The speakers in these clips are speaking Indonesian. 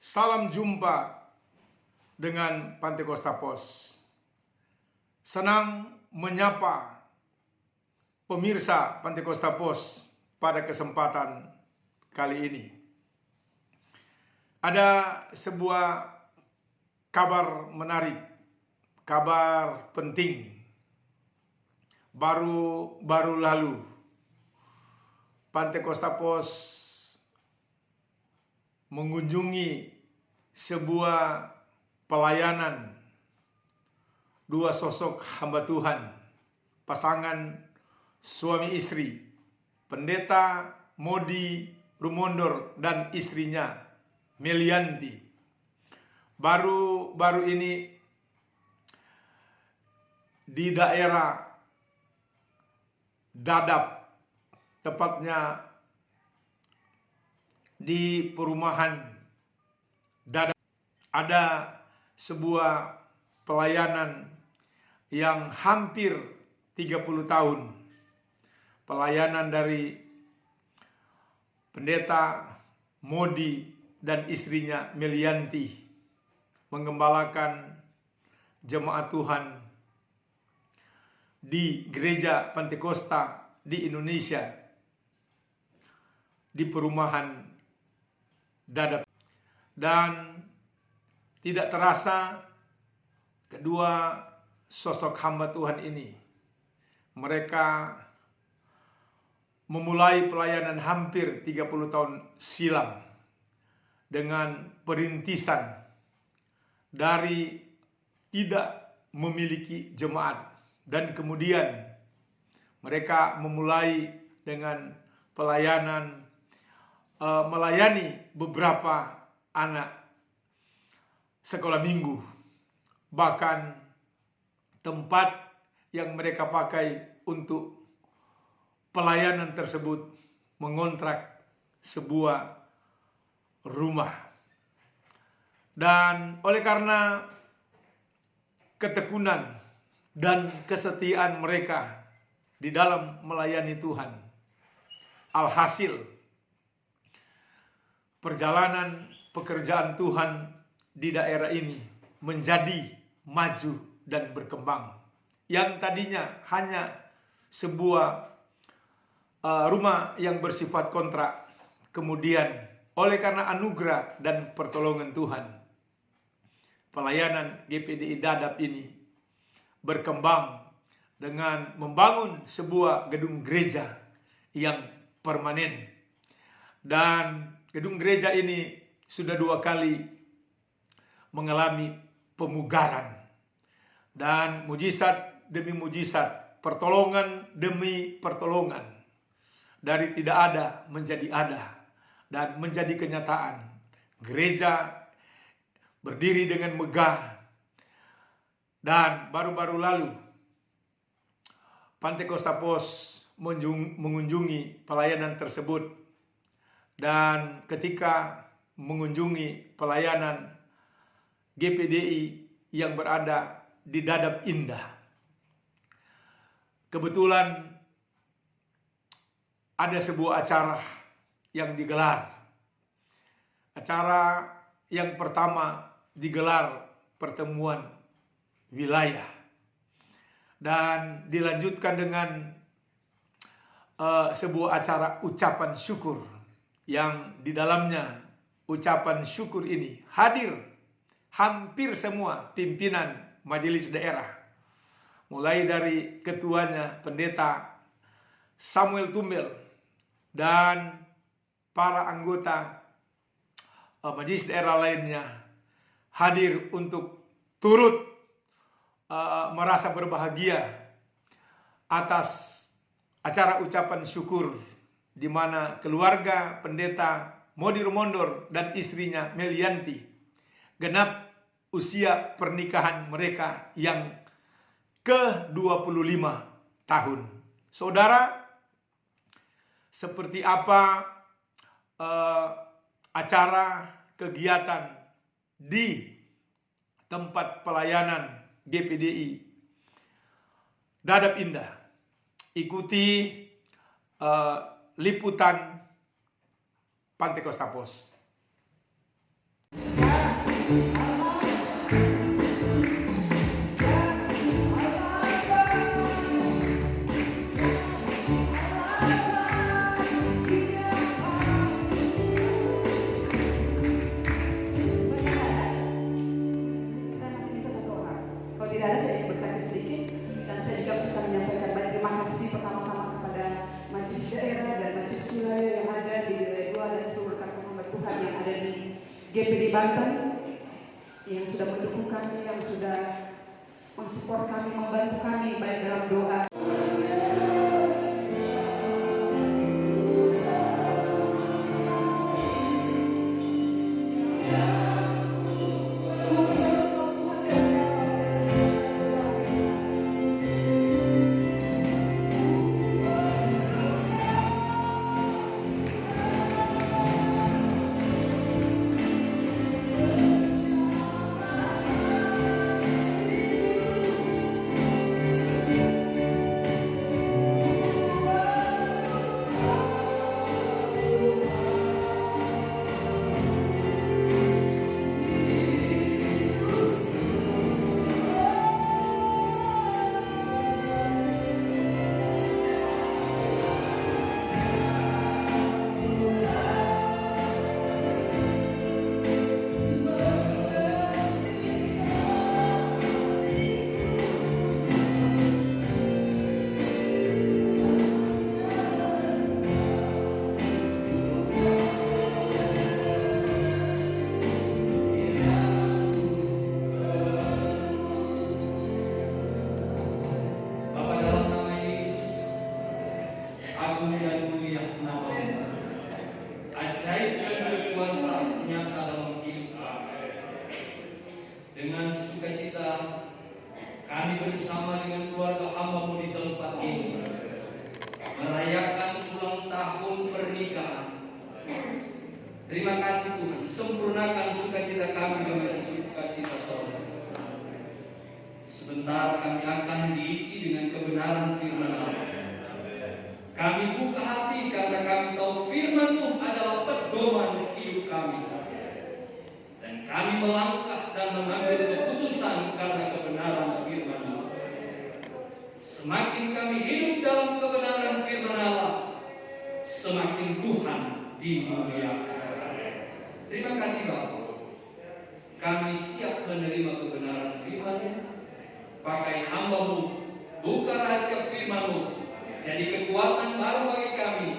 Salam jumpa dengan Pantai Costa Pos. Senang menyapa pemirsa Pantai Costa Pos pada kesempatan kali ini. Ada sebuah kabar menarik, kabar penting. Baru lalu Pantai Costa Pos mengunjungi sebuah pelayanan dua sosok hamba Tuhan, pasangan suami istri, Pendeta Modi Rumondor dan istrinya Melianti. Baru ini di daerah Dadap, tepatnya di perumahan Dadap, ada sebuah pelayanan yang hampir 30 tahun. Pelayanan dari Pendeta Modi dan istrinya Melianti menggembalakan jemaat Tuhan di gereja Pantai Costa di Indonesia, di perumahan Dadap. Dan tidak terasa kedua sosok hamba Tuhan ini, mereka memulai pelayanan hampir 30 tahun silam dengan perintisan dari tidak memiliki jemaat. Dan kemudian mereka memulai dengan pelayanan melayani beberapa anak sekolah minggu. Bahkan tempat yang mereka pakai untuk pelayanan tersebut mengontrak sebuah rumah. Dan oleh karena ketekunan dan kesetiaan mereka di dalam melayani Tuhan, alhasil perjalanan pekerjaan Tuhan di daerah ini menjadi maju dan berkembang. Yang tadinya hanya sebuah rumah yang bersifat kontrak, kemudian oleh karena anugerah dan pertolongan Tuhan, pelayanan GPDI Dadap ini berkembang dengan membangun sebuah gedung gereja yang permanen. Dan gedung gereja ini sudah 2 kali mengalami pemugaran. Dan mujizat demi mujizat, pertolongan demi pertolongan, dari tidak ada menjadi ada dan menjadi kenyataan. Gereja berdiri dengan megah. Dan baru-baru lalu Pantai Costa Pos mengunjungi pelayanan tersebut. Dan ketika mengunjungi pelayanan GPDI yang berada di Dadap Indah, kebetulan ada sebuah acara yang digelar. Acara yang pertama digelar pertemuan wilayah, dan dilanjutkan dengan sebuah acara ucapan syukur, yang di dalamnya ucapan syukur ini hadir hampir semua pimpinan majelis daerah, mulai dari ketuanya Pendeta Samuel Tumbel dan para anggota majelis daerah lainnya hadir untuk turut merasa berbahagia atas acara ucapan syukur, di mana keluarga Pendeta Modi Rumondor dan istrinya Melianti genap usia pernikahan mereka yang ke-25 tahun. Saudara, seperti apa acara kegiatan di tempat pelayanan GPDI Dadap Indah? Ikuti liputan Pantai Costa Pos. Tidak ada, saya ingin bersaksi sedikit dan saya juga akan menyampaikan banyak terima kasih pertama-tama kepada majelis daerah dan majelis wilayah yang ada di wilayah 2 dan seluruh rekan hamba Tuhan yang ada di GPD Banten yang sudah mendukung kami, yang sudah mensupport kami, membantu kami baik dalam doa. Ajaib dan berkuasa nyata dalam hidup kami. Dengan sukacita kami bersama dengan keluarga hamba-Mu di tempat ini merayakan ulang tahun pernikahan. Terima kasih Tuhan, sempurnakan sukacita kami dengan sukacita sorga. Sebentar kami akan diisi dengan kebenaran firman-Mu. Kami buka hati karena kami tahu firman-Mu adalah pedoman hidup kami. Dan kami melangkah dan mengambil keputusan karena kebenaran firman-Mu. Semakin kami hidup dalam kebenaran firman Allah, semakin Tuhan dimuliakan. Terima kasih Bapak. Kami siap menerima kebenaran firman-Mu. Pakai hamba-Mu, buka rahasia firman-Mu. Jadi kekuatan baru bagi kami,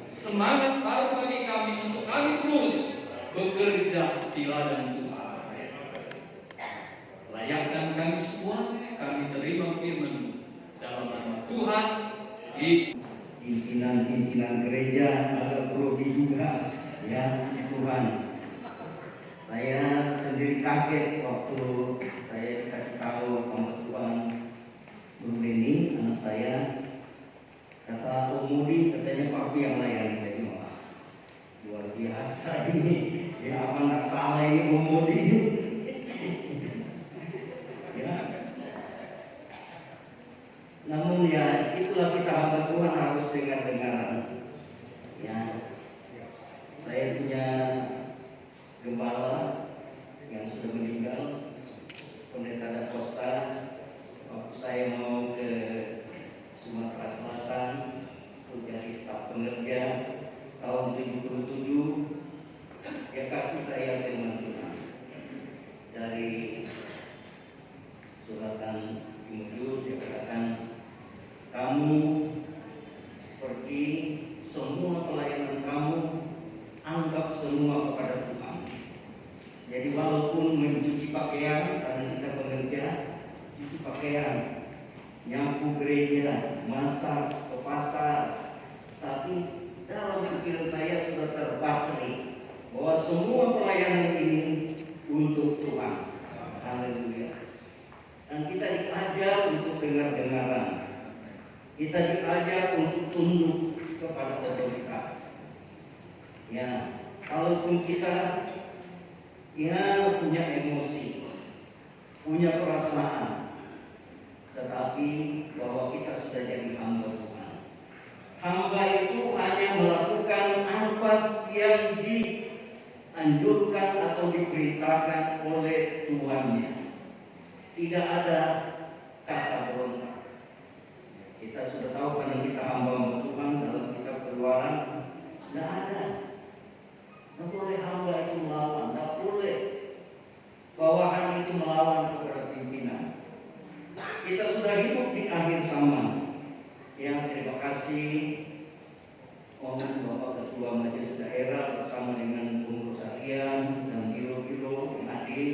semangat baru bagi kami untuk kami terus bekerja di ladang Tuhan. Layakkan kami semua, kami terima firman dalam nama Tuhan Yesus. Pimpinan gereja agak grogi juga ya Tuhan. Saya sendiri kaget waktu saya dikasih tahu sama Tuhan Bro Denny, anak saya. Kata Omudi, katanya papi yang layani. Saya bilang, wah, luar biasa ini. Ya apa nggak salah ini Omudi. Ya. Namun ya itulah kita hamba Tuhan harus dengar-dengaran. Ya, saya punya gembala yang sudah meninggal, Pendeta Da Costa. Waktu saya mau ke Sumatera Selatan untuk jadi staf pengerja tahun 77, dia kasih saya firman Tuhan dari suratan Timotius. Dia katakan, kamu pergi, semua pelayanan kamu anggap semua kepada Tuhan. Jadi walaupun mencuci pakaian, karena kita bekerja cuci pakaian, nyapu gereja, masak, ke pasar, tapi dalam pikiran saya sudah terbateri bahwa semua pelayanan ini untuk Tuhan. Haleluya. Dan kita diajar untuk dengar-dengaran, kita diajar untuk tunduk kepada otoritas. Ya, kalaupun kita punya emosi, punya perasaan, tetapi bahwa kita sudah jadi hamba Tuhan. Hamba itu hanya melakukan apa yang dianjurkan atau diperintahkan oleh tuannya. Tidak ada kata berontak. Kita sudah tahu karena kita hamba Tuhan dalam kitab Keluaran, tidak ada. Tidak boleh hamba itu melawan, tidak boleh bawahan itu melawan kepada pimpinan. Kita sudah hidup di akhir zaman. Ya, terima kasih Bapak Ketua Majelis Daerah bersama dengan pengurus harian dan biro-biro yang hadir,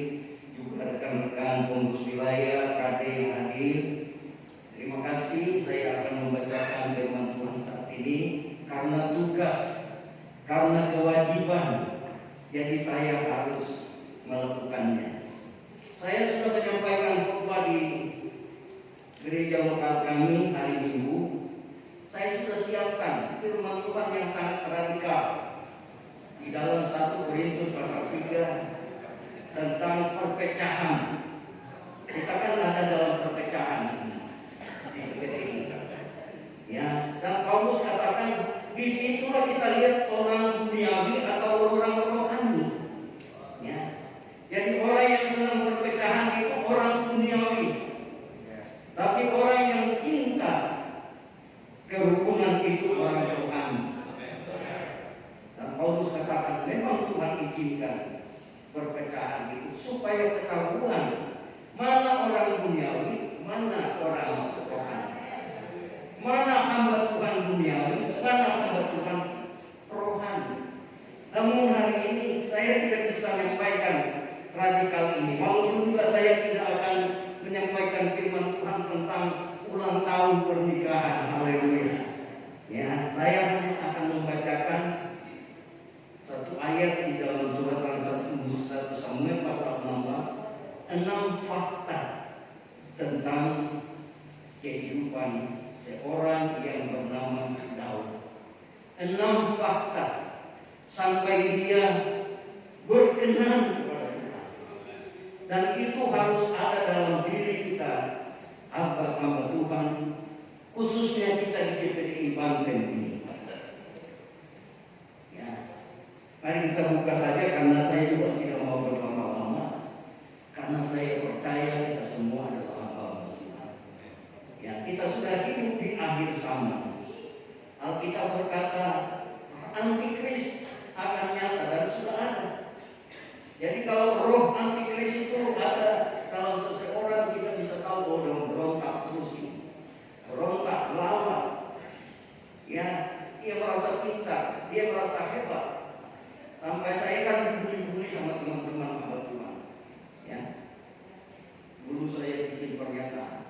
juga rekan-rekan pengurus wilayah, KD yang hadir. Terima kasih. Saya akan membacakan firman Tuhan saat ini karena tugas, karena kewajiban. Jadi saya harus melakukannya. Saya sudah menyampaikan khotbah di gereja lokal kami hari Minggu. Saya sudah siapkan firman Tuhan yang sangat radikal di dalam 1 Korintus pasal 3 tentang perpecahan. Kita kan ada dalam perpecahan di GPI. Ya, dan Paulus katakan disitulah kita lihat orang duniawi atau orang rohani. Ya, jadi orang yang senang perpecahan itu orang duniawi. Tapi orang yang cinta kerukunan itu orang rohani. Dan Paulus katakan memang Tuhan izinkan perpecahan itu supaya ketahuan mana orang duniawi, mana orang rohani, mana hamba Tuhan duniawi, mana hamba Tuhan rohani. Namun hari ini saya tidak bisa menyampaikan radikal ini. Walaupun juga saya tidak akan menyampaikan firman Tuhan tentang ulang tahun pernikahan. Haleluya. Ya, saya hanya akan membacakan satu ayat di dalam suratan 1 Samuel pasal 16, 6 fakta tentang kehidupan seorang yang bernama Daud. 6 fakta sampai dia berkenan kepada Tuhan. Dan itu harus ada dalam diri kita, hamba Tuhan, khususnya kita di GPI Banten ini. Ya, mari kita buka saja karena saya juga tidak mau berlama-lama, karena saya percaya kita semua adalah hamba Tuhan. Ya, kita sudah hidup di akhir zaman. Alkitab berkata antikris akan nyata dan sudah ada. Jadi kalau roh antikris itu ada dalam seseorang, kita bisa tahu bahwa berontak terus ini, berontak, melawan. Ya, dia merasa pintar, dia merasa hebat. Sampai saya kan dibully-bully sama teman-teman hamba Tuhan. Ya, dulu saya bikin pernyataan.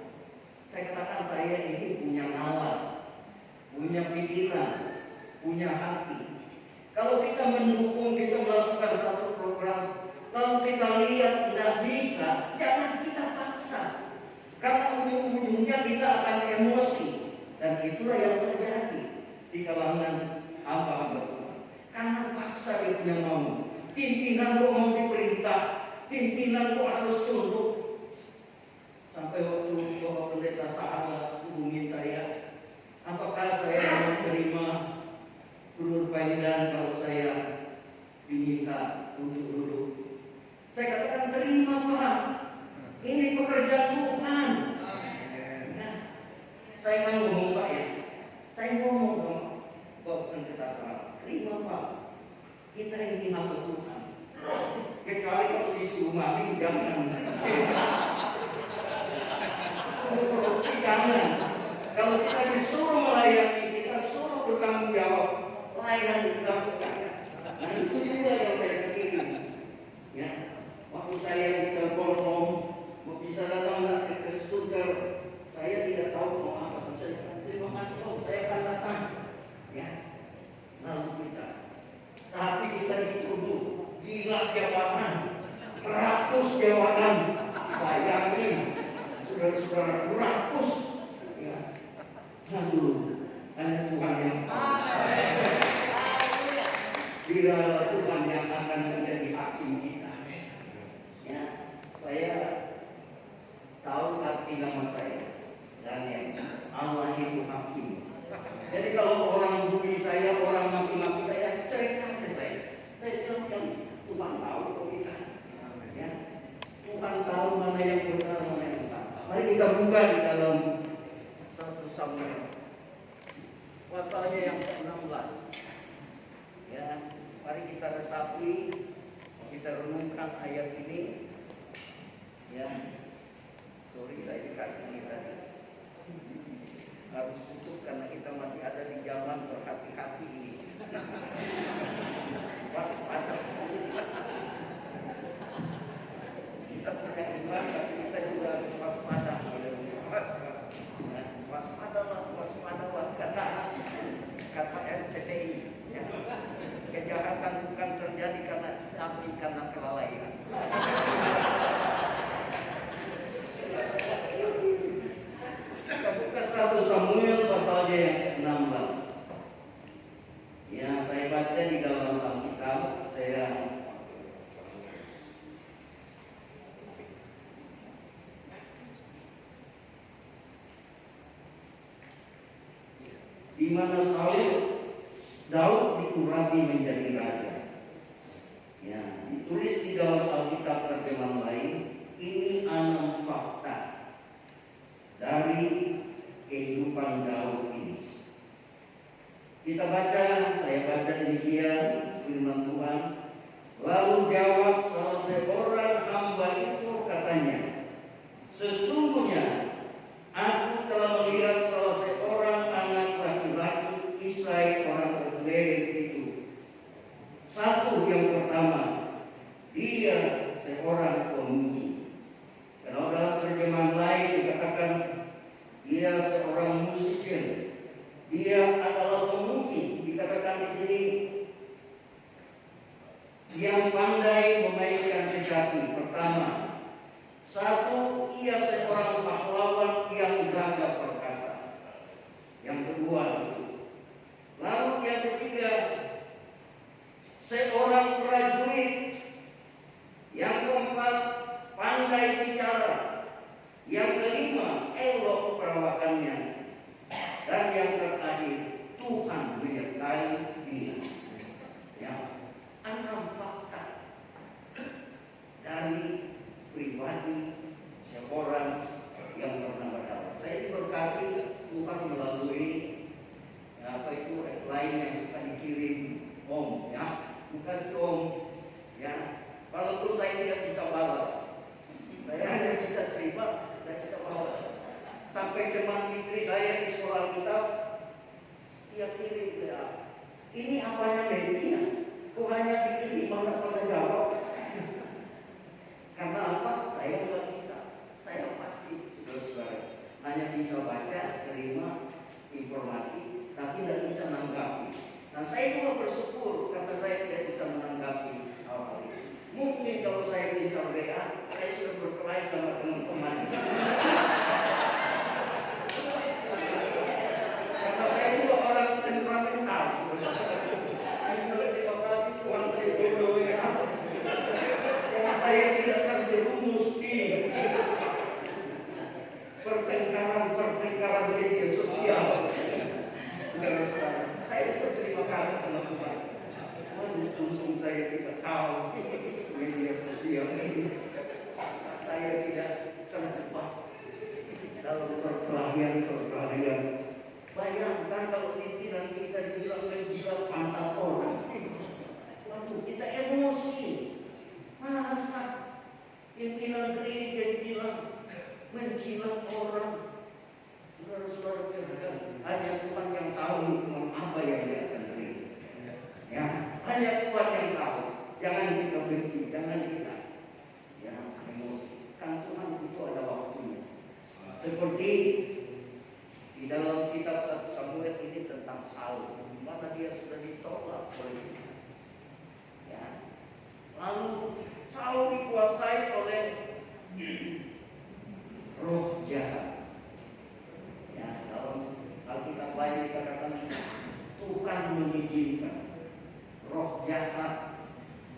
Saya katakan saya ini punya nalar, punya pikiran, punya hati. Kalau kita mendukung, kita melakukan satu program, lalu kita lihat tidak bisa, jangan kita paksa. Karena ujung-ujungnya kita akan emosi. Dan itulah yang terjadi di kalangan hamba-hamba Tuhan. Karena paksa dia punya mau. Pimpinan kok mau diperintah, pimpinan kok harus tunduk. Sampai waktu Bapak Pendeta Sahala hubungin saya, apakah saya mau terima Gubernur Pandan kalau saya diminta untuk duduk? Saya katakan terima Pak, ini pekerjaan Tuhan. Ya. Saya kan ngomong Pak ya, saya ngomong dong Bapak Pendeta Sahala, terima Pak, kita ini hamba Tuhan. Kecuali kalau disuruh maling jangan. Suruh korupsi jangan. Kalau kita disuruh melayani, kita suruh bertanggung jawab, layan dilakukan. Nah itu juga yang saya pikirin. Ya, waktu saya di Telkom mau bisa datang ke Stuttgart, saya tidak tahu mau apa. Saya terima kasih Om, saya akan datang. Ya, lalu kita, tapi kita dituduh gila jabatan, rakus jabatan. Bayangin, saudara-saudara, rakus. Ya, aduh, hanya Tuhan yang tahu. Bila Tuhan yang akan menjadi hakim kita. Ya, saya tahu arti nama saya, Daniel. Allah itu hakim. Jadi kalau orang bully saya, orang maki-maki saya, saya bilang terbuka di dalam 1 Samuel pasalnya yang ke-16. Ya, mari kita resapi, kita renungkan ayat ini. Ya, sorry saya dikasih ini tadi. Harus tutup karena kita masih ada di zaman berhati-hati ini. Waspada. Kita punya iman, tapi kita juga harus waspada. Waspadalah, kata RCTI. Ya. Kejahatan bukan terjadi karena kelalaian. Kita buka 1 Samuel pasalnya yang ke-16. Ya, saya baca di dalam Alkitab. Di mana Daud diurapi menjadi raja. Ya, ditulis di dalam Alkitab terjemahan lain, ini 6 fakta dari kehidupan Daud ini. Kita baca, saya baca demikian firman Tuhan. Lalu jawab salah seorang hamba itu, katanya, sesungguhnya aku telah melihat salah seorang anak laki-laki Isai orang Betlehem itu. Satu, yang pertama, dia seorang pemuji. Kalau dalam terjemahan lain dikatakan dia seorang musician. Dia adalah pemuji. Dikatakan di sini yang pandai memainkan kecapi. Pertama, satu, ia seorang pahlawan yang gagah perkasa. Yang kedua, lalu yang ketiga, seorang prajurit. Yang keempat, pandai bicara. Yang kelima, elok perawakannya. Dan yang terakhir, Tuhan menyertai dia. Ya, 6 fakta dari pribadi seorang yang bernama Daud. Saya diberkati Tuhan melalui lain yang suka dikirim Om, ya, kasih Om, ya. Walaupun saya tidak bisa balas, saya hanya bisa terima, tidak bisa balas. Sampai teman istri saya di sekolah kita, dia kirim ya, ini apanya media? Kok hanya diterima nggak pernah jawab? Karena apa? Saya nggak bisa. Saya pasti, saudara-saudara, hanya bisa baca, terima informasi, tapi tidak bisa menanggapi. Nah, saya juga bersyukur karena saya tidak bisa menanggapi hal ini. Mungkin kalau saya minta WA, saya sudah berkelahi sama teman-teman. Karena saya juga orang temperamental. Terima kasih Tuhan, saya jodoh ya. Yang saya tidak terjerumus di pertengkaran media sosial. Saya berterima kasih sama Tuhan. Untung saya tidak tahu media sosial ini. Saya tidak terjebak dalam perkelahian. Bayangkan kalau pimpinan kita dibilang menjilat pantat orang. Waduh, kita emosi. Masa pimpinan gereja dibilang menjilat orang? Saudara-saudara, hanya Tuhan yang tahu apa yang dia akan beri. Ya, hanya Tuhan yang tahu. Jangan kita benci, jangan kita emosi. Kan Tuhan itu ada waktunya. Seperti di dalam kitab 1 Samuel ini tentang Saul, di mana dia sudah ditolak oleh Tuhan. Ya. Lalu Saul dikuasai oleh roh jahat. Ya, dalam Alkitab lain dikatakan Tuhan mengizinkan roh jahat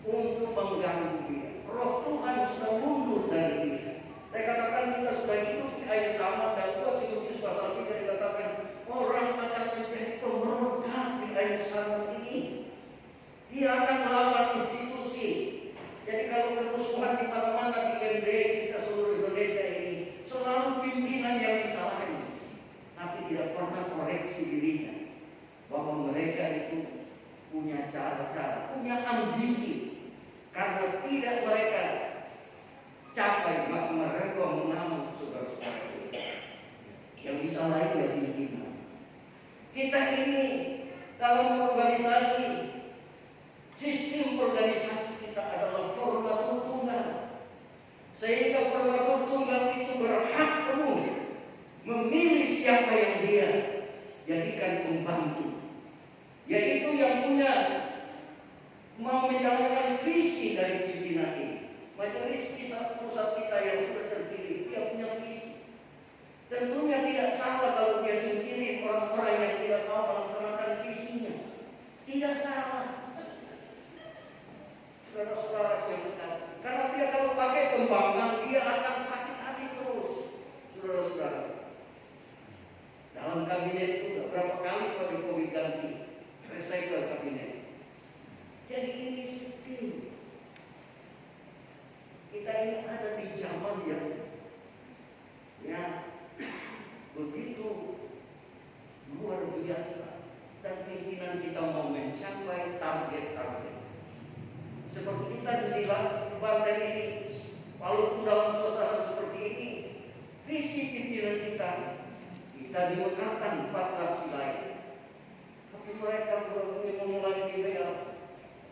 untuk mengganggu dia. Roh Tuhan sudah mundur dari dia. Saya katakan kita sudah hidup di ayat sama dan 2 Timotius pasal 3 dikatakan orang akan menjadi pemberontak di ayat sama ini. Dia akan melawan institusi. Jadi kalau kerusuhan di mana-mana di MD kita seluruh Indonesia ini selalu bahwa mereka itu punya cara-cara, punya ambisi. Karena tidak mereka capai, maka mereka mengamuk, saudara-saudara. Yang bisa lain ya pimpinan. Kita ini dalam organisasi, sistem organisasi kita adalah formatur tunggal. Sehingga formatur tunggal itu berhak penuh memilih siapa yang dia jadikan pembantu, yaitu yang punya mau menjalankan visi dari pimpinan ini. Majelis pusat kita yang sudah terpilih, dia punya visi. Tentunya tidak salah kalau dia sendiri orang-orang yang tidak mau melaksanakan visinya. Tidak salah. Saudara-saudara yang kasih. Karena dia kalau pakai pembangunan, dia akan sakit hati terus. Saudara-saudara. Dalam kabinet itu berapa kali Pak Jokowi ganti recycle kabinet. Jadi ini sistem. Kita ini ada di zaman yang begitu luar biasa, dan pimpinan kita mau mencapai target-target. Seperti kita dibilang partai ini, walaupun dalam suasana seperti ini, visi pimpinan kita dimekarkan 14 wilayah. Tapi mereka belum memulai ideal.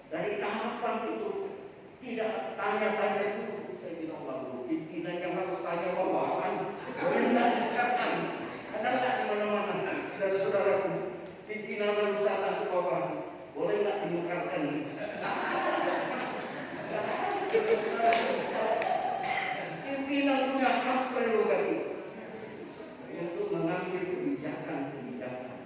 Dari tahapan itu tidak tanya-tanya dulu. Saya bilang lalu pimpinan yang harus tanya bawahan, boleh tidak dikatakan? Ada nggak di mana-mana dari saudaraku? Pimpinan harus datang ke bawah, boleh nggak dimekarkan? Pimpinan punya hak prerogatif untuk mengambil kebijakan-kebijakan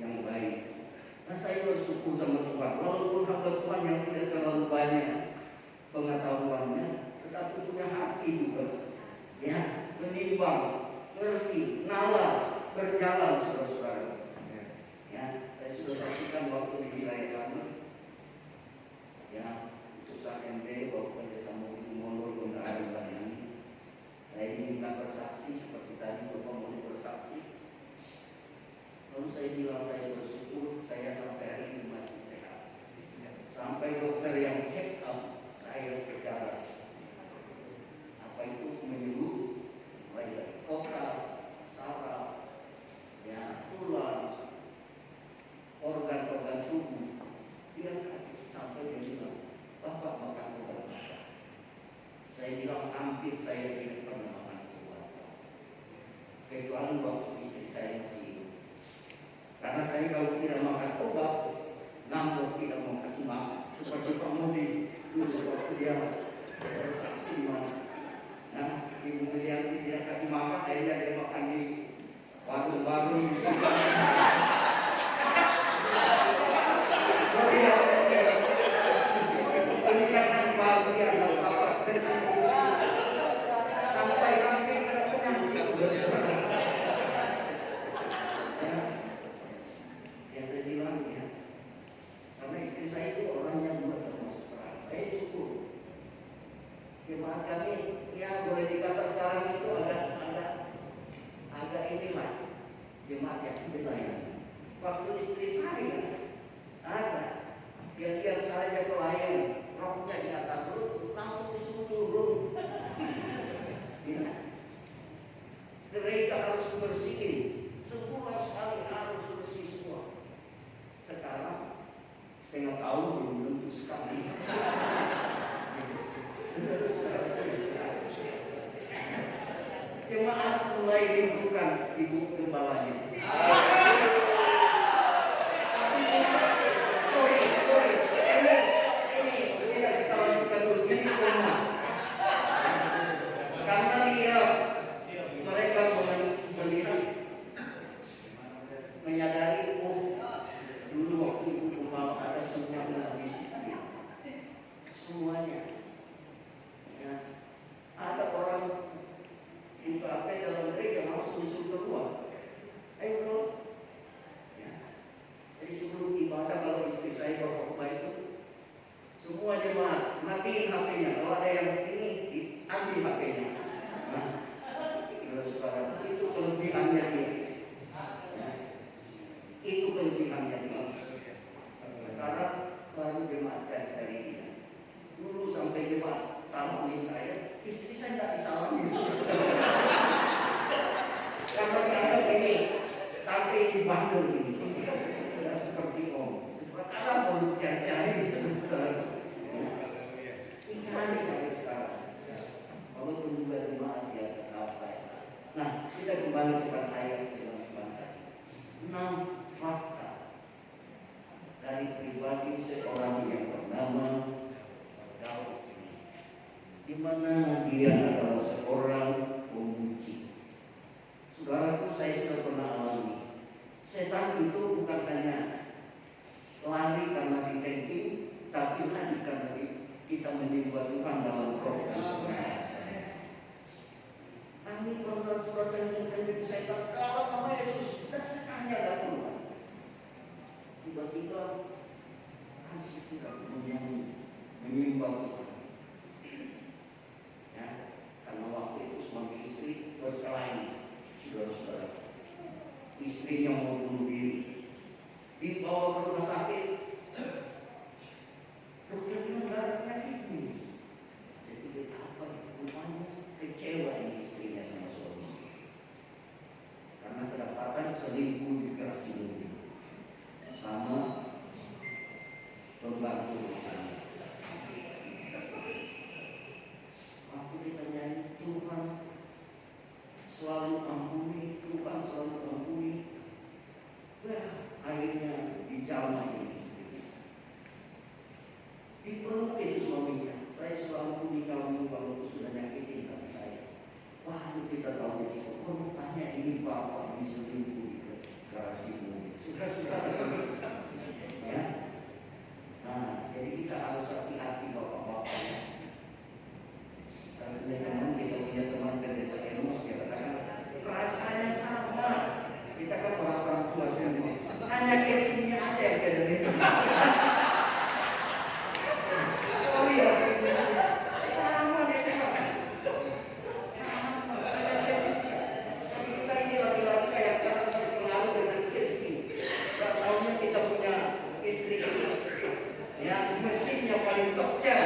yang baik. Nah, saya bersyukur sama Tuhan, walaupun hamba Tuhan yang tidak terlalu banyak pengetahuannya, tetapi punya hati juga, ya, menimbang, ngerti, nalar, berjalan, saudara-saudara. Ya, saya sudah saksikan waktu di wilayah kami, ya, putusan MD bahwa pendeta mau mundur kendaraan ini. Saya diminta bersaksi seperti tadi Bapak mau bersaksi. Lalu saya bilang saya bersyukur saya sampai hari ini masih sehat. Sampai dokter yang check up saya secara apa itu menyeluruh, mulai dari vokal, saraf, ya, tulang, organ-organ tubuh, dia sampai dia bilang, Bapak makan obat apa? Saya bilang hampir saya tidak pernah makan obat, kecuali waktu istri saya masih hidup. Karena saya kalau tidak makan obat, ngambek tidak mau kasih makan. Seperti Pak Mudi dulu waktu dia bersaksi, nah, Ibu Mirianti tidak kasih makan, akhirnya dia makan di warung-warung. Ini karena bahagia dan apa sampai hampir kena penyakit. Ya saya bilang ya, karena istri saya itu orang yang juga termasuk keras. Saya cukup. Jemaat kami, ya boleh dikata sekarang itu agak inilah jemaat yang belayan. Waktu istri saya ada, dia lihat saja pelayan, roknya di atas perut, langsung disuruh turun. Ya. Gereja harus bersihin, sebulan sekali harus bersih semua. Sekarang setengah tahun belum tentu sekali. Jemaat mulai rindukan ibu gembalanya. Ini kita lanjutkan dulu. Ini karena mereka melihat, menyadari, dulu waktu ibu gembala ada semuanya disiplin, semuanya. Ya. Ada orang di dalam gereja langsung disuruh keluar. Ayo bro, salamin saya, istri saya nggak disalamin. Karena dianggap ini tante ini bandel ini, tidak seperti om. Karena mau cari-cari sebentar. Cari dari sekarang. Walaupun juga jemaat ya apa ya. Nah, kita kembali kepada ayat teman-teman tadi. 6 fakta dari pribadi seorang yang bernama Daud ini, di mana dia adalah seorang pemuji. Saudaraku, saya sudah pernah alami. Setan itu bukan hanya lari karena ditempel, tapi lari karena kita menyembah Tuhan dalam roh dan kebenaran. Kami pernah turut setan dalam nama Yesus, dan setannya tidak keluar. Tiba-tiba kami tidak menyembah Tuhan. Ya, karena waktu itu suami istri berkelahi, saudara-saudara. Istrinya mau bunuh diri, dibawa ke rumah sakit. Dokter bilang darahnya tinggi. Saya pikir apa rupanya kecewa ini istrinya sama suami. Karena kedapatan selingkuh di keras ini sama pembantu rumah tangga. Aku ditanyain, Tuhan selalu ampuni, Tuhan selalu ampuni. Wah, akhirnya dijamah ini istrinya. Dipeluk itu suaminya. Saya selalu ampuni kamu kalau sudah nyakitin hati saya. Wah, kita tahu di situ. Oh, rupanya ini bapak ini selingkuh di garasi mobil. Sudah. Ya. Nah, jadi kita harus hati-hati bapak-bapak ya. Sampai teman kita punya teman pendeta Enos, dia katakan rasanya sama. Kita kan orang tua semua. Hanya casingnya aja yang beda-beda. Sorry ya, sama deh teman. Sama, hanya casingnya. Tapi kita ini laki-laki kayak jangan terpengaruh dengan casing. Gak taunya kita punya istri yang mesinnya paling tokcer.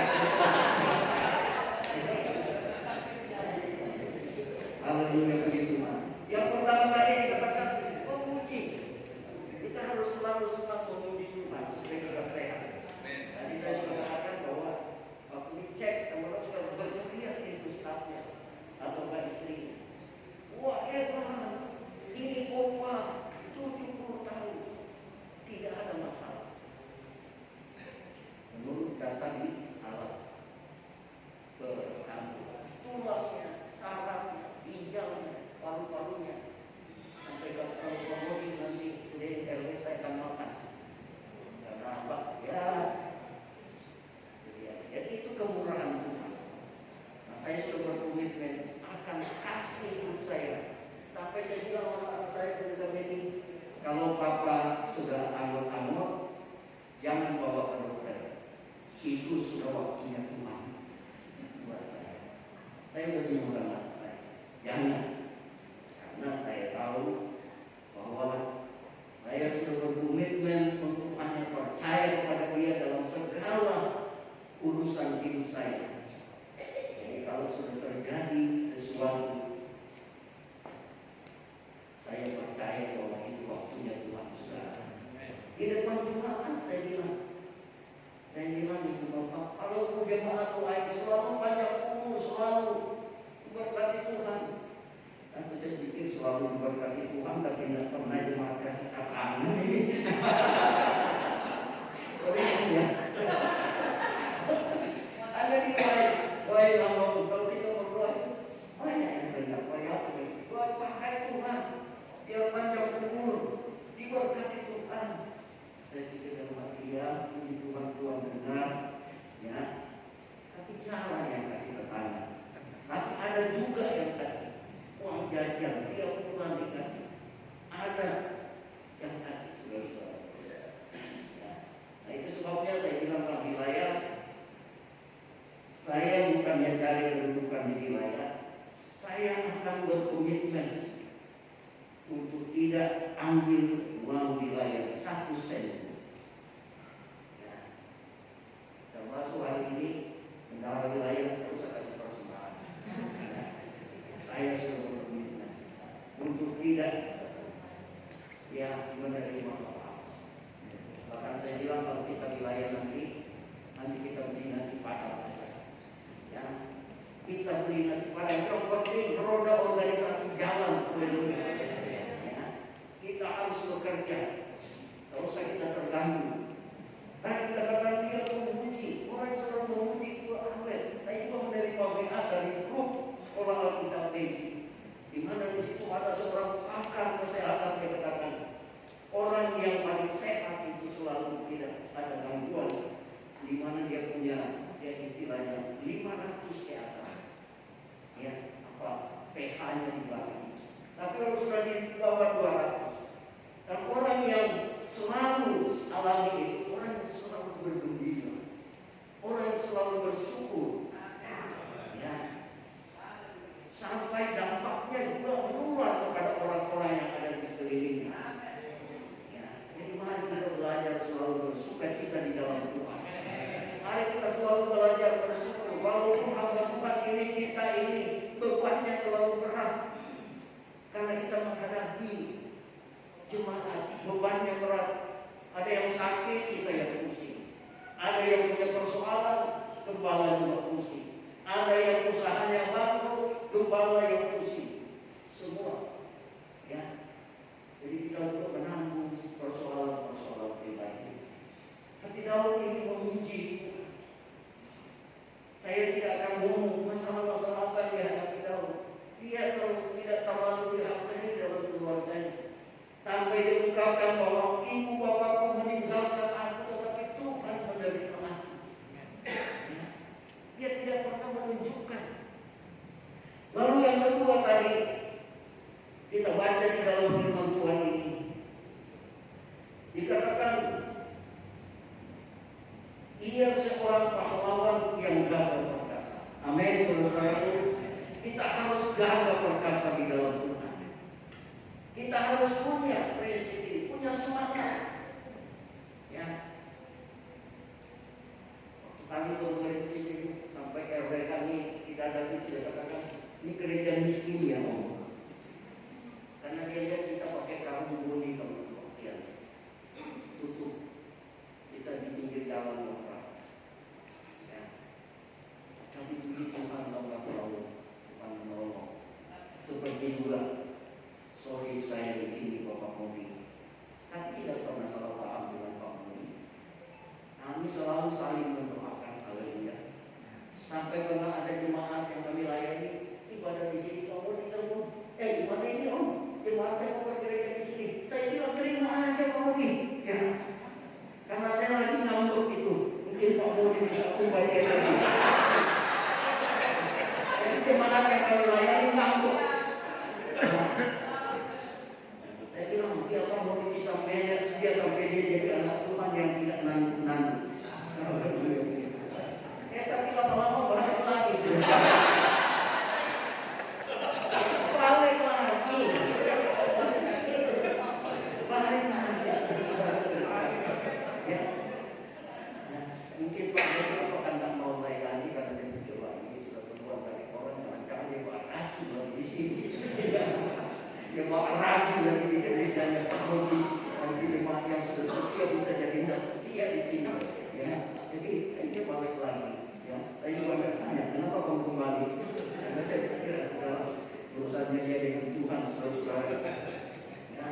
Haleluya, puji Tuhan. Yang pertama tadi dikatakan memuji. Kita harus selalu senang memuji Tuhan supaya kita sehat. Tadi saya sudah katakan bahwa waktu dicek sama orang sudah berteriak itu stafnya atau istrinya. Wah hebat, ini opa 70 tahun tidak ada masalah. Menurut data di alat berkantor, tulangnya, sarafnya, ginjalnya, paru-parunya, sampai kalau ngomongin nanti sudah RW saya akan makan karena apa? Ya, jadi itu kemurahan Tuhan. Nah, saya sudah berkomitmen akan kasih hidup saya. Sampai saya bilang sama anak saya ketika ini, kalau papa sudah anggot-anggot, jangan bawa ke dokter. Itu sudah waktunya Tuhan buat saya. Saya udah bilang sama anak saya, jangan. Karena saya tahu bahwa saya sudah berkomitmen untuk hanya percaya kepada Dia dalam segala urusan hidup saya. Jadi kalau sudah terjadi sesuatu, saya percaya bahwa itu waktunya Tuhan sudah. Di depan jemaat saya bilang ibu bapak, kalau jemaat lain selalu banyak umur, selalu diberkati Tuhan. Sampai saya pikir selalu diberkati Tuhan, tapi tidak pernah jemaat kasih kata ini. Sorry ya. Ada di baik lama kalau kita berdoa itu banyak yang banyak banyak. Doa pakai Tuhan, biar panjang umur, diberkati Tuhan. Saya pikir dalam hati ya, puji Tuhan dengar, ya. Tapi cara yang kasih tetangga. Tapi ada juga yang kasih uang jajan, dia pulang dikasih. Ada yang kasih saudara-saudara. Ya. Nah itu sebabnya saya bilang sama wilayah, saya bukannya cari kedudukan di wilayah, saya akan berkomitmen untuk tidak ambil uang wilayah 1 sen. Ya. Termasuk hari ini bendahara wilayah tidak usah kasih Kita beli nasi padang, yang penting roda organisasi jalan. Ya. Kita harus bekerja. Tidak usah kita terganggu. Tadi katakan dia memuji, orang yang selalu memuji itu awet. Saya juga menerima WA dari grup sekolah Alkitab Beji, di mana di situ ada seorang pakar kesehatan yang katakan orang yang paling sehat itu selalu tidak ada gangguan, di mana dia punya istilahnya 500 ke atas, ya pH-nya dibagi. Tapi kalau sudah di bawah 200, dan orang yang selalu alami itu orang yang selalu bergembira, orang yang selalu bersyukur, ya, sampai dampaknya juga menular kepada orang-orang yang ada di sekelilingnya. Ya, jadi mari kita belajar selalu bersukacita di dalam Tuhan. Mari kita selalu belajar bersyukur, walaupun hamba Tuhan kita ini bebannya terlalu berat, karena kita menghadapi jemaat, bebannya berat. Ada yang sakit, kita yang pusing. Ada yang punya persoalan, gembala juga pusing. Ada yang usahanya bangkrut, gembala yang pusing. Semua, ya. Jadi kita juga menanggung persoalan-persoalan pribadi. Tapi Daud ini memuji. Saya tidak akan ngomong masalah-masalah apa yang dihadapi Daud. Dia tidak terlalu dihargai dalam keluarganya. Sampai diungkapkan bahwa ibu bapakku meninggalkan aku, tetapi Tuhan menerima aku. Ya. Dia tidak pernah menunjukkan. Lalu yang kedua tadi kita baca di dalam firman Tuhan ini, dikatakan ia seorang pahlawan yang gagah perkasa. Amin, saudara-saudara. Kita harus gagah perkasa di dalam Tuhan. Kita harus punya prinsip ini, punya semangat. Ya. Waktu kami merintis ini, sampai RW kami tidak ada itu, dia katakan ini gereja miskin ya Om. Karena dia lihat kita pakai karung boni kalau kebaktian, tutup, kita di pinggir jalan lokal. Ya. Tapi puji Tuhan Allah menolong, Tuhan menolong. Seperti juga sorry saya di sini Bapak Mudi, tapi tidak pernah salah paham dengan Pak Mudi. Kami selalu saling mendoakan, haleluya. Sampai pernah ada jemaat yang kami layani ibadah di sini, Pak Mudi telepon, gimana ini Om? Jemaat yang mau gereja di sini. Saya bilang terima aja Pak Mudi, ya. Karena saya lagi ngambek itu, mungkin Pak Mudi bisa ubah dia lagi. Jadi jemaat yang kami layani ngambek. Saya bilang dia mau bisa manage dia sampai dia jadi anak Tuhan yang tidak nanggung-nanggung. Tapi lama-lama balik lagi sudah. Balik lagi. Ya. Mungkin Pak Bapak kan tak mau layani karena dia mencoba ini sudah keluar dari orang, jangan-jangan dia bawa racun lagi di sini. Dia bawa racun lagi di gerejanya Pak Mudi. Nanti jemaat yang sudah setia bisa jadi tidak setia di sini. Ya, jadi dia balik lagi. Ya, saya juga bertanya, kenapa kamu kembali? Karena saya pikir adalah urusannya dia dengan Tuhan, saudara-saudara. Ya,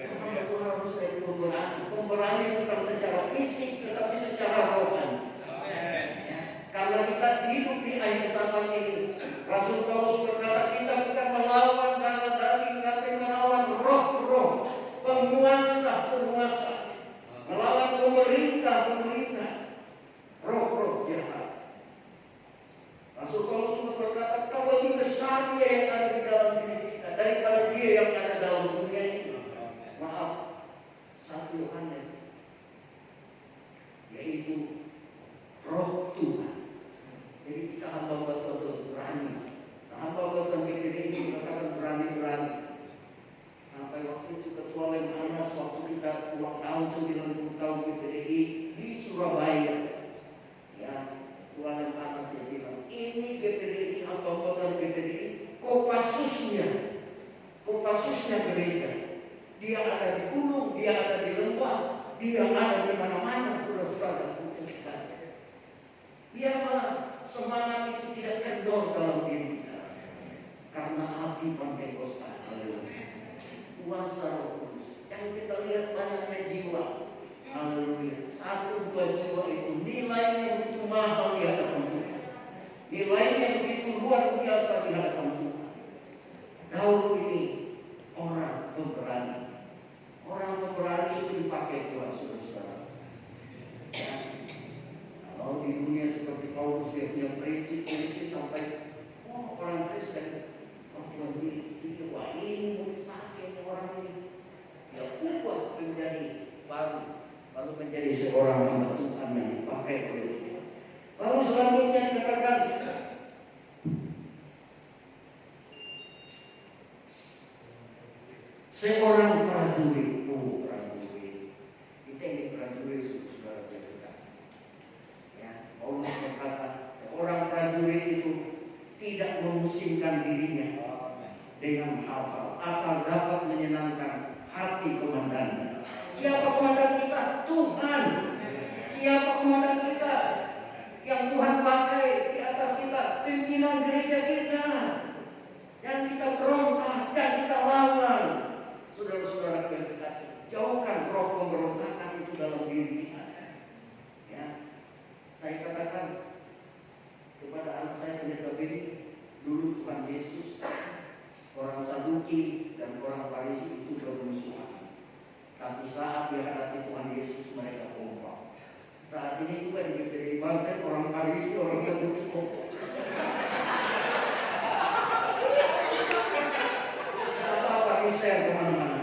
karena itu harus dari pemberani bukan secara fisik, tetapi secara rohani. Ya, karena kita hidup di akhir zaman ini, Rasul Paulus berkata kita bukan melawan darah daging, tapi melawan roh-roh, penguasa, melawan pemerintah, roh-roh jahat. Rasul Paulus juga berkata, kau lebih besar dia yang ada di dalam diri kita daripada dia yang ada dalam dunia ini. Maaf, 1 Yohanes, yaitu roh Tuhan. Jadi kita hamba betul-betul berani. Hamba betul ini dikatakan berani-berani. Sampai waktu itu Ketua Lemhanas waktu kita ulang tahun 90 tahun GPDI di Surabaya. Ya, Ketua Lemhanas dia bilang, ini GPDI, anggota GPDI, Kopassusnya gereja. Dia ada di gunung, dia ada di lembah, dia ada di mana-mana, saudara-saudara. Dia malah semangat itu tidak kendor dalam diri kita. Karena api Pentakosta, haleluya. Kuasa Roh Kudus. Yang kita lihat banyaknya jiwa, haleluya. 1-2 jiwa itu nilainya begitu mahal di hadapan Tuhan. Nilainya begitu luar biasa di hadapan Tuhan. Daud ini orang pemberani. Orang pemberani itu dipakai Tuhan, saudara-saudara. Ya. Kalau di dunia seperti Paulus, dia punya prinsip sampai orang Kristen, Tuhan ini, wah ini mau dipakai orang ini. Ya ubah menjadi lalu menjadi seorang hamba Tuhan yang dipakai oleh Tuhan. Lalu selanjutnya dikatakan seorang prajurit. Prajurit. Kita ini prajurit, saudara terkasih. Ya, Paulus berkata, seorang prajurit itu tidak memusingkan dirinya dengan hal-hal asal dapat menyenangkan hati komandannya. Siapa komandan kita? Tuhan. Siapa komandan kita? Yang Tuhan pakai di atas kita, pimpinan gereja kita. Dan kita berontak dan kita lawan. Saudara-saudara yang terkasih, jauhkan roh pemberontakan itu dalam diri kita. Ya, saya katakan kepada anak saya pendeta Billy, dulu Tuhan Yesus, orang Saduki dan orang Farisi itu bermusuhan. Tapi saat dihadapi Tuhan Yesus mereka kompak. Saat ini juga di GPD Banten orang Farisi, orang Saduki kompak. Share kemana-mana.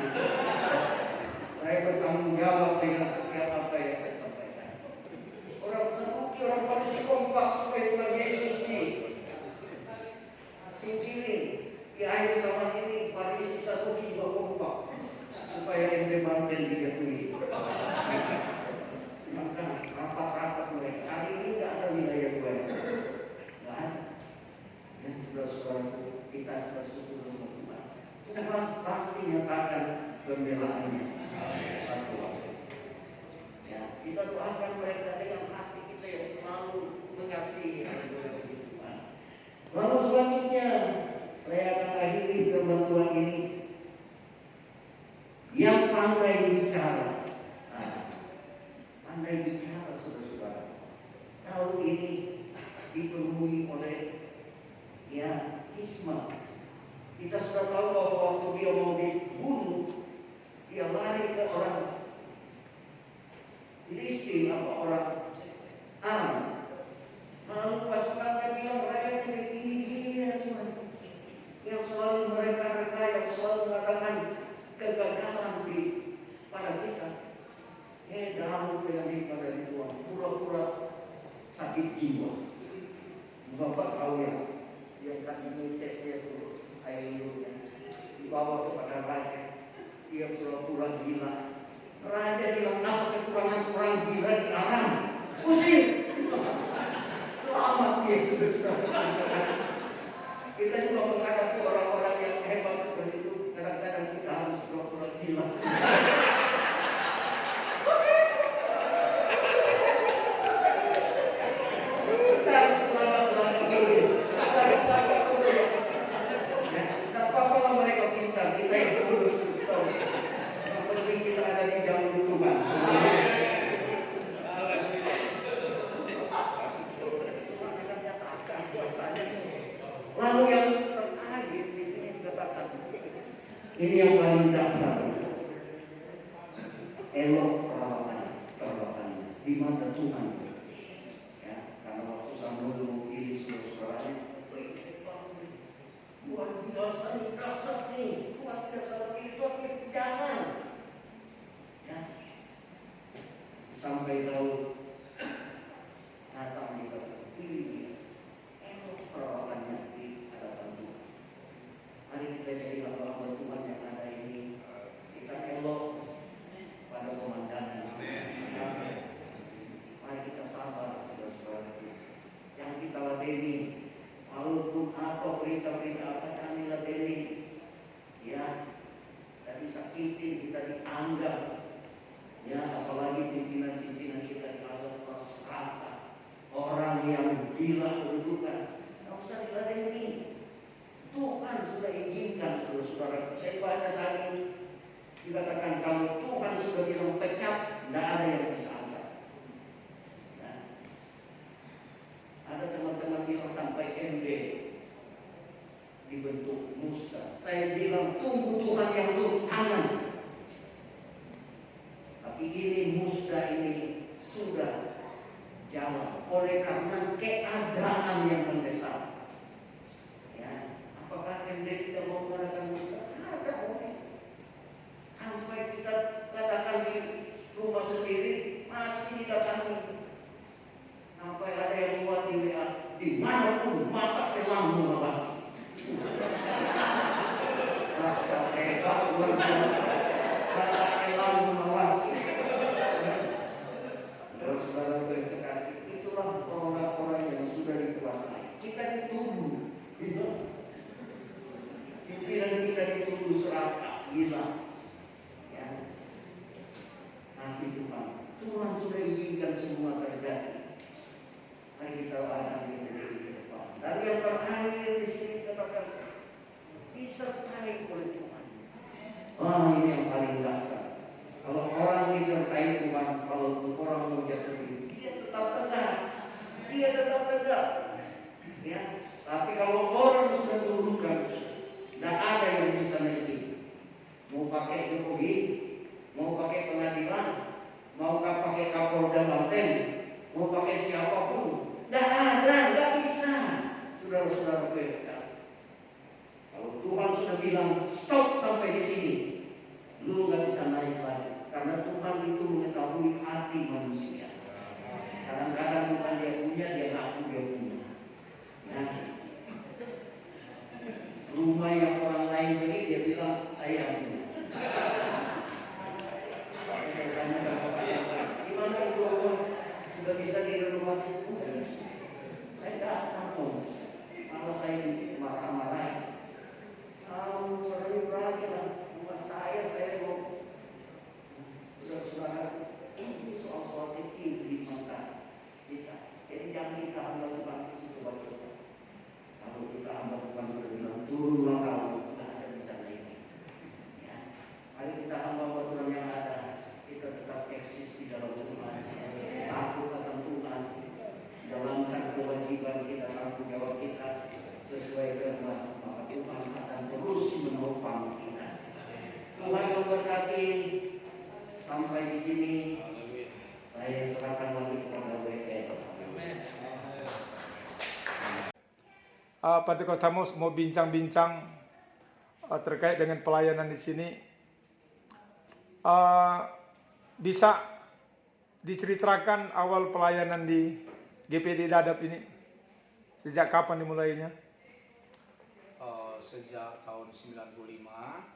Saya bertanggung jawab dengan setiap apa yang saya sampaikan. Orang Saduki, orang Farisi kompak supaya Tuhan Yesus disingkirin. Di akhir zaman ini Farisi Saduki juga kompak supaya MD Banten dijatuhi. Maka rapat-rapat mereka hari ini tidak ada wilayah gue. Nah, dan saudara-saudaraku, kita bersyukur sama Tuhan. Tuhan pasti nyatakan pembelaannya satu waktu. Ya, kita doakan mereka dengan hati kita yang selalu mengasihi Tuhan. Lalu selanjutnya saya akan akhiri firman Tuhan ini yang pandai bicara. Pandai bicara, saudara-saudara. Tahun ini dipenuhi oleh hikmah. Kita sudah tahu bahwa waktu dia mau dibunuh, dia lari ke orang Filistin atau orang Aram. Lalu pasukannya bilang, rakyat ini dia Tuhan, yang selalu mereka yang selalu mengadakan kegagalan di pada kita. Dalam yang pada Tuhan, pura-pura sakit jiwa. Bapak tahu ya, dia kasih ngeces dia tuh. Air minumnya dibawa kepada raja, dia pura-pura gila. Raja bilang, apa kekurangan orang gila di Aram? Usir. Selamat dia sudah. Kita juga menghadapi orang-orang yang hebat seperti itu. Kadang-kadang kita harus pura-pura gila. Kita harus belakang dulu. Mereka pintar, kita yang tulus. Yang penting kita ada di jalur Tuhan. Lalu yang terakhir di sini dikatakan, ini yang paling dasar. Elok perawatannya di mata Tuhan. Ya, karena waktu Samuel mengkiri saudaranya, luar biasa nih, dasar nih, Tuhan tidak salah itu, jangan. Ya. Sampai Daud datang di depan diri, elok perawatannya di hadapan Tuhan. Mari kita jadi hamba Tuhan yang ada ini, kita elok pada komandan. Mari kita sabar, saudara-saudara. Yang kita ladeni, walaupun apa berita-berita apa kami ladeni, ya, tadi sakitin kita dianggap, ya, apalagi pimpinan-pimpinan kita dianggap masyarakat, orang orang yang gila kedudukan. Nggak usah diladeni. Tuhan sudah izinkan, saudara-saudara. Saya baca tadi dikatakan kalau Tuhan sudah bilang pecat, tidak ada yang bisa angkat. Nah, ada teman-teman bilang sampai MD dibentuk musda. Saya bilang tunggu Tuhan yang turun tangan. Tapi ini musda ini sudah jalan oleh karena keadaan yang mendesak. Ya, apakah MD tidak mau mengadakan musda? Ada boleh. Sampai kita katakan di rumah sendiri masih didatangi. Sampai ada yang buat di WA, dimanapun mata elang mengawasi. Rasa hebat luar biasa. Mata elang mengawasi. Saudara terkasih, itulah orang-orang yang sudah dikuasai. Kita dituduh, pimpinan kita dituduh serakah, gila. Ya. Tapi Tuhan sudah izinkan semua terjadi. Mari kita akan menjadi ke depan. Dan yang terakhir di sini katakan disertai oleh Tuhan. Ini yang paling dasar. Kalau orang disertai Tuhan, kalau orang mau jatuh diri, dia tetap tegak. Ya. Tapi kalau orang sudah turunkan, tidak ada yang bisa naik. Mau pakai Jokowi, mau pakai pengadilan, mau pakai Kapolda Banten, mau pakai siapapun, nggak bisa. Saudara-saudara berkasih. Kalau Tuhan sudah bilang stop sampai di sini, lu nggak bisa naik lagi. Karena Tuhan itu mengetahui hati manusia. Kadang-kadang bukan dia punya, dia ngaku dia punya. Nah, rumah yang orang lain beli, dia bilang saya punya. Saya tanya sama saya, gimana itu orang sudah bisa direnovasi? Saya datang, malah saya marah-marah. Kamu berani lah, rumah saya mau. Saudara, ini soal-soal kecil di mata kita. Jadi jangan kita hamba Tuhan itu coba-coba. Kalau kita hamba Tuhan berbilang turunlah kamu, kita ada bisa naik. Ya. Mari kita hamba Tuhan yang ada, kita tetap eksis di dalam Tuhan. Takut akan Tuhan, jalankan kewajiban kita, tanggung jawab kita sesuai firman. Maka Tuhan akan terus menopang kita. Tuhan memberkati. Sampai di sini saya serahkan lagi kepada WL. Pantikostamus mau bincang-bincang terkait dengan pelayanan di sini. Bisa diceritakan awal pelayanan di GPD Dadap ini? Sejak kapan dimulainya? Sejak tahun 95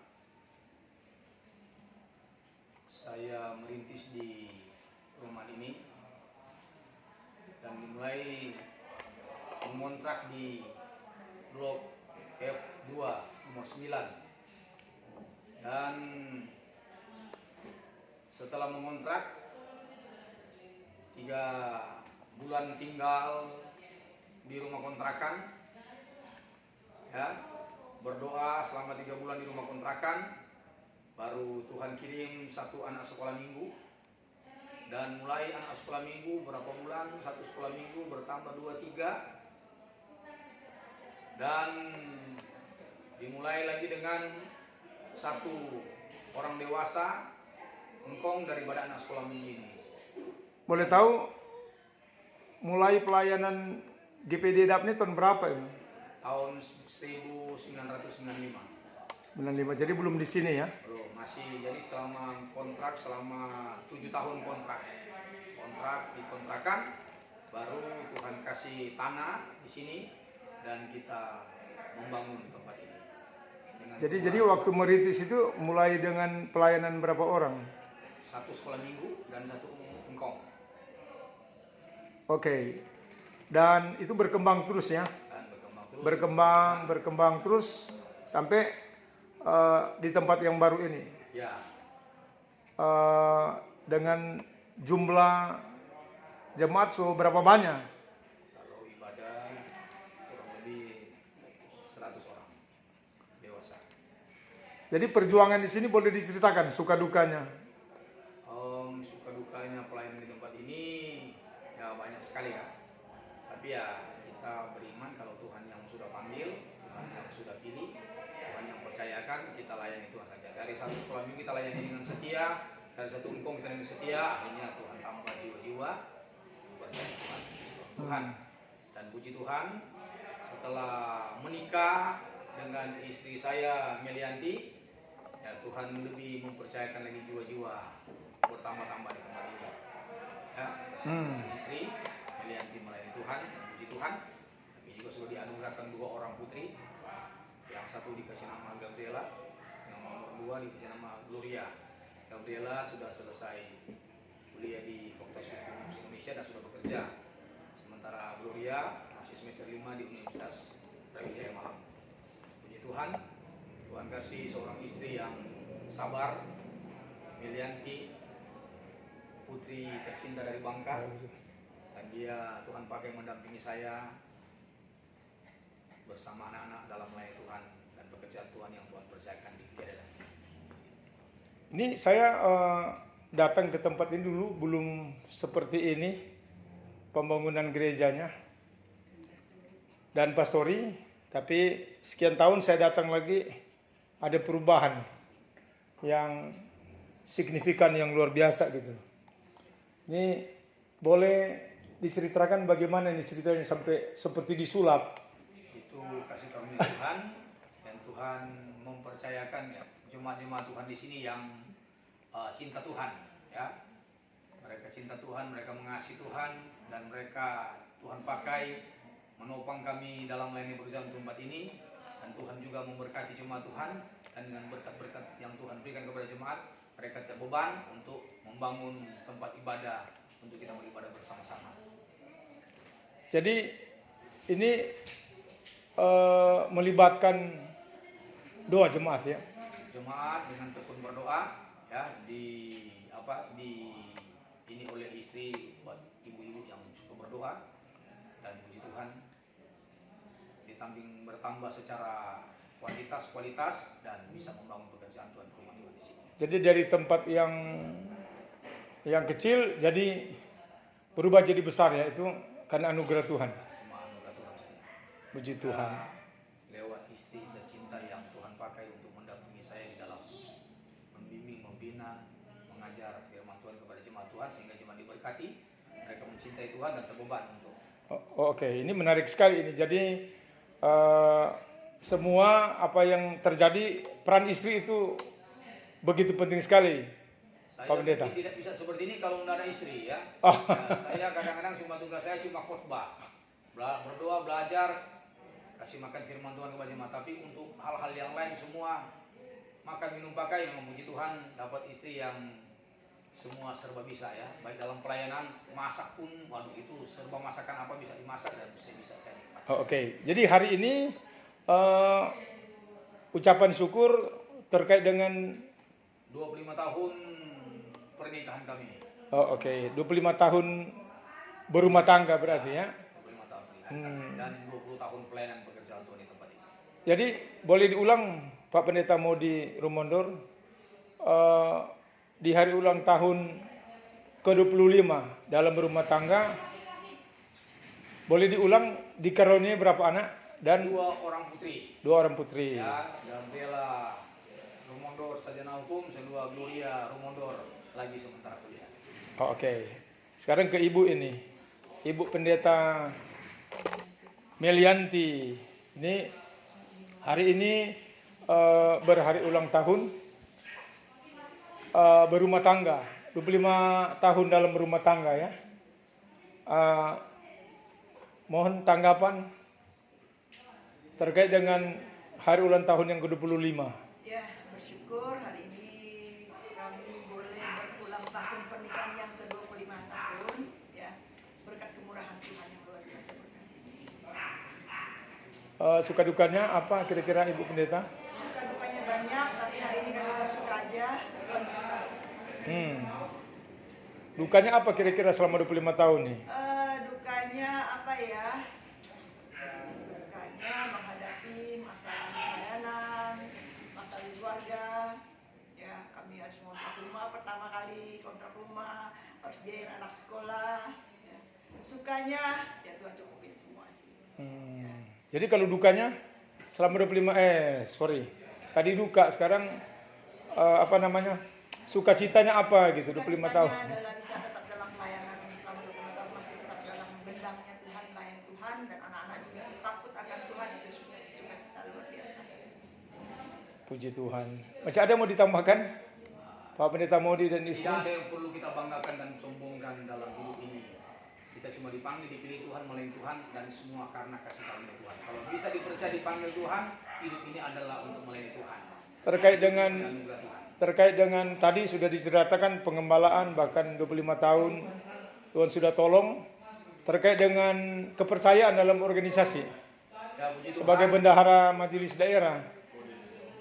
saya merintis di rumah ini dan dimulai mengontrak di blok F2 nomor 9. Dan setelah mengontrak 3 bulan tinggal di rumah kontrakan, ya, berdoa selama 3 bulan di rumah kontrakan. Baru Tuhan kirim 1 anak sekolah minggu. Dan mulai anak sekolah minggu berapa bulan, 1 sekolah minggu bertambah 2, 3. Dan dimulai lagi dengan 1 orang dewasa engkong daripada anak sekolah minggu ini. Boleh tahu mulai pelayanan GPD Dadap ini tahun berapa ini? Tahun 1995. 95, jadi belum di sini ya? Belum, masih. Jadi selama 7 tahun kontrak dikontrakan, baru Tuhan kasih tanah di sini dan kita membangun tempat ini. Jadi waktu merintis itu mulai dengan pelayanan berapa orang? 1 sekolah minggu dan 1 engkong. Oke. Dan itu berkembang terus ya? Dan Berkembang terus sampai di tempat yang baru ini. Ya. Dengan jumlah jemaat berapa banyak? Jadi perjuangan di sini boleh diceritakan suka dukanya. Suka dukanya pelayanan di tempat ini ya banyak sekali ya. Tapi ya kita beriman kalau Tuhan yang sudah panggil, Tuhan yang sudah pilih, Tuhan yang percayakan, kita layani Tuhan saja. Dari satu sekolah minggu kita layani dengan setia, dari satu engkau kita dengan setia, akhirnya Tuhan tambah jiwa-jiwa percaya Tuhan. Dan puji Tuhan, setelah menikah dengan istri saya Melianti, ya Tuhan lebih mempercayakan lagi jiwa-jiwa bertambah-tambah di tempat ini. Ya, istri Melianti melayani Tuhan, puji Tuhan. Tapi juga sudah dianugerahkan 2 orang putri. Yang satu dikasih nama Gabriela, yang nomor 2 dikasih nama Gloria. Gabriela sudah selesai kuliah di Fakultas Hukum Indonesia dan sudah bekerja. Sementara Gloria masih semester 5 di Universitas Brawijaya Malang. Puji Tuhan, Tuhan kasih seorang istri yang sabar, Melianti, putri tercinta dari Bangka, dan dia Tuhan pakai mendampingi saya bersama anak-anak dalam melayani Tuhan dan pekerjaan Tuhan yang Tuhan percayakan di Kedadan. Ini saya datang ke tempat ini dulu belum seperti ini pembangunan gerejanya dan pastori, tapi sekian tahun saya datang lagi ada perubahan yang signifikan yang luar biasa gitu. Ini boleh diceritakan bagaimana ini ceritanya sampai seperti disulap? Itu kasih karunia Tuhan dan Tuhan mempercayakan ya jemaat-jemaat Tuhan di sini yang cinta Tuhan ya. Mereka cinta Tuhan, mereka mengasihi Tuhan dan mereka Tuhan pakai menopang kami dalam melayani pekerjaan tempat ini, dan Tuhan juga memberkati jemaat Tuhan, dan dengan berkat-berkat yang Tuhan berikan kepada jemaat, mereka terbeban untuk membangun tempat ibadah untuk kita beribadah bersama-sama. Jadi ini melibatkan doa jemaat ya. Jemaat dengan tekun berdoa ya ini oleh istri buat ibu-ibu yang cukup berdoa, dan puji Tuhan bertambah secara kualitas dan bisa membangun pekerjaan Tuhan rumah Tuhan di sini. Jadi dari tempat yang kecil jadi berubah jadi besar ya, itu karena anugerah Tuhan. Semua anugerah Tuhan saja. Puji Tuhan. Lewat istri tercinta yang Tuhan pakai untuk mendampingi saya di dalam membimbing, membina, mengajar firman Tuhan kepada jemaat Tuhan sehingga jemaat diberkati, mereka mencintai Tuhan dan terbeban untuk. Oke, ini menarik sekali ini. Jadi semua apa yang terjadi, peran istri itu begitu penting sekali. Saya Pak Pendeta. tidak bisa seperti ini kalau tidak ada istri ya. Saya kadang-kadang cuma tugas saya cuma khotbah, berdoa, belajar, kasih makan firman Tuhan kepada jemaat. Tapi untuk hal-hal yang lain semua makan, minum, pakai, yang memuji Tuhan, dapat istri yang semua serba bisa ya. Baik dalam pelayanan, masak pun, waduh itu serba masakan apa bisa dimasak dan bisa saya nikmati. Oke, jadi hari ini ucapan syukur terkait dengan 25 tahun pernikahan kami. Oke, 25 tahun berumah tangga berarti ya. 25 tahun pernikahan dan 20 tahun pelayanan pekerjaan Tuhan di tempat ini. Jadi boleh diulang Pak Pendeta Modi Rumondor, di hari ulang tahun ke-25 dalam berumah tangga, boleh diulang dikaruniai berapa anak dan 2 orang putri. 2 orang putri. Ya, Gabriela Rumondor sarjana hukum, kedua Gloria Rumondor lagi sementara kuliah. Oke. Sekarang ke ibu ini. Ibu Pendeta Melianti. Ini hari ini berhari ulang tahun berumah tangga. 25 tahun dalam berumah tangga ya. Mohon tanggapan terkait dengan hari ulang tahun yang ke-25. Ya, bersyukur hari ini kami boleh berulang tahun pernikahan yang ke-25 tahun ya, berkat kemurahan Tuhan yang luar biasa berkasih. Suka dukanya apa kira-kira Ibu Pendeta? Suka dukanya banyak, tapi hari ini kami bersuka aja, Tuhan suka. Dukanya apa kira-kira selama 25 tahun nih? Dukanya apa ya? Dukanya menghadapi masalah pelayanan, masalah keluarga, anak sekolah. Ya. Sukanya ya Tuhan cukupin semua sih. Jadi kalau dukanya selama 25 tadi duka, sekarang apa namanya? Sukacitanya apa gitu 25 tahun. Sukacitanya adalah bisa tetap dalam pelayanan selama 25 tahun, masih tetap dalam bendangnya Tuhan, melayani Tuhan, dan anak-anak juga takut akan Tuhan, itu sukacita luar biasa. Puji Tuhan. Masih ada yang mau ditambahkan? Pak Pendeta Modi dan istri. Tidak ada yang perlu kita banggakan dan sombongkan dalam hidup ini. Kita cuma dipanggil, dipilih Tuhan, melayani Tuhan, dan semua karena kasih karunia Tuhan. Kalau bisa dipercaya dipanggil Tuhan, hidup ini adalah untuk melayani Tuhan. Terkait dengan tadi sudah diceritakan pengembalaan bahkan 25 tahun Tuhan sudah tolong. Terkait dengan kepercayaan dalam organisasi Ya, puji sebagai Tuhan. bendahara majelis daerah,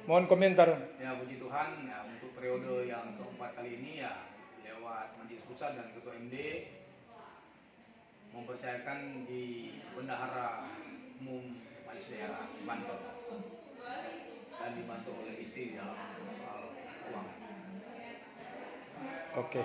mohon komentar. Ya, puji Tuhan, ya, untuk periode yang keempat kali ini ya lewat Majelis Pusat dan Ketua MD mempercayakan di Bendahara Umum Majelis Daerah Banten dan dibantu oleh istri dalam soal keuangan. Oke.